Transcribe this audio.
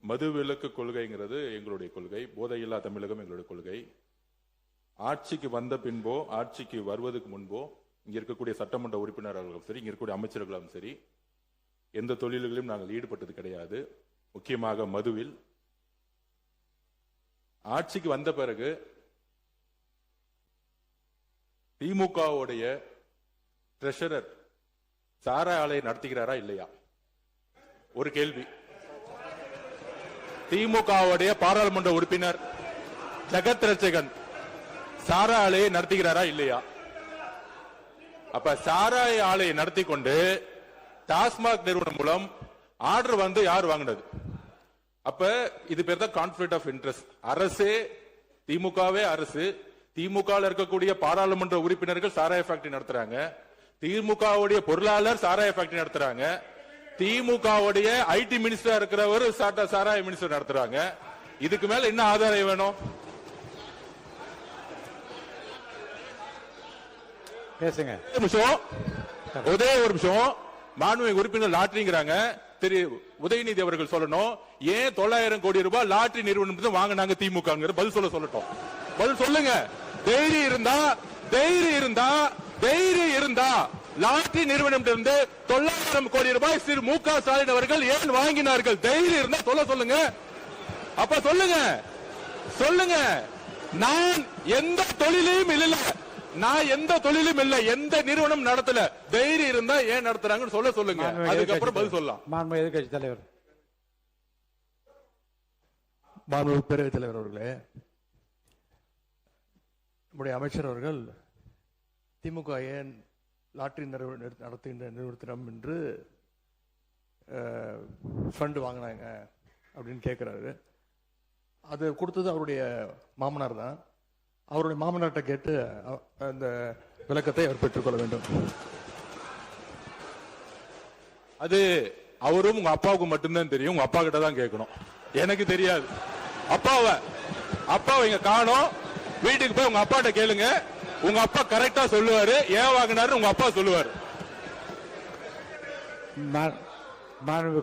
மது விலக்கு கொள்கைங்கிறது எங்களுடைய கொள்கை, போதையில்லா தமிழகம் எங்களுடைய கொள்கை. ஆட்சிக்கு வந்த பின்போ ஆட்சிக்கு வருவதற்கு முன்போ இங்க இருக்கக்கூடிய சட்டமன்ற உறுப்பினர்களும் சரி, இங்க இருக்கக்கூடிய அமைச்சர்களும் சரி, எந்த தொழில்களிலும் நாங்கள் ஈடுபட்டது கிடையாது. முக்கியமாக மதுவில். ஆட்சிக்கு வந்த பிறகு திமுகவுடைய ட்ரெஷரர் சாராய ஆலையை நடத்துகிறாரா இல்லையா? ஒரு கேள்வி. திமுகவுடைய பாராளுமன்ற உறுப்பினர் ஜெகத் ரட்சகன் சாராய ஆலையை நடத்துகிறாரா இல்லையா? அப்ப சாராய ஆலையை நடத்தி கொண்டு டாஸ்மாக் நிறுவனம் மூலம் ஆர்டர் வந்து யார் வாங்கினது? அப்ப இது பேர் தான் கான்ஃபிளிக்ட் ஆஃப் இன்ட்ரெஸ்ட். அரசே, திமுகவே அரசு, திமுக இருக்கக்கூடிய பாராளுமன்ற உறுப்பினர்கள் சாராய ஃபேக்டரி நடத்துறாங்க, திமுகவுடைய பொருளாளர் சாராய ஃபேக்டரி நடத்துறாங்க, திமுகவுடைய ஐடி மினிஸ்டர் இருக்கிறவர் சாராய மினிஸ்டர் நடத்துறாங்க. இதுக்கு மேல என்ன ஆதாரம் வேணும்? பேசுங்க. ஒரே ஒரு நிமிஷம். மாண்புமிகு உறுப்பினர் லாட்டரிங்கிறாங்க. திரு உதயநிதி அவர்கள் சொல்லணும், ஏன் 900 கோடி ரூபாய் லாட்டரி நிறுவனம் வாங்கினாங்க திமுக? பதில் சொல்லட்டும். பதில் சொல்லுங்க. தைரியம் இருந்தா லாட்டரி நிறுவனம் 900 கோடி ரூபாய் திரு மு.க. ஸ்டாலின் அவர்கள் ஏன் வாங்கினார்கள்? தைரியம் இருந்தா சொல்லுங்க. அப்ப சொல்லுங்க. நான் எந்த தொழிலையும் இல்ல, எந்த நிறுவனம் நடத்தல. தைரியம் இருந்தா ஏன் நடத்துறாங்கன்னு சொல்லுங்க. அதுக்கப்புறம் பதில் சொல்லலாம். மாண்புமிகு எதிர்க்கட்சி தலைவர். மாண்புமிகு பேரவைத் தலைவர் அவர்களே, நம்முடைய அமைச்சர் அவர்கள் திமுக ஏன் லாட்டரி நடத்துகின்ற நிறுவனத்திடம் என்று ஃபண்டு வாங்கினாங்க அப்படின்னு கேட்கிறாரு. அது கொடுத்தது அவருடைய மாமனார் தான். அவருடைய மாமனார்ட்ட கேட்டு அந்த விளக்கத்தை அவர் பெற்றுக்கொள்ள வேண்டும். அது அவரும் உங்க அப்பாவுக்கு மட்டும்தான் தெரியும். உங்க அப்பா கிட்ட தான் கேட்கணும், எனக்கு தெரியாது. அப்பாவை இங்க காணோம். வீட்டுக்கு போய் உங்க அப்பாட்ட கேளுங்க. உங்க அப்பா கரெக்டா சொல்லுவாரு. ஏன் வாங்கினாரு உங்க அப்பா சொல்லுவாரு. மாண்புமிகு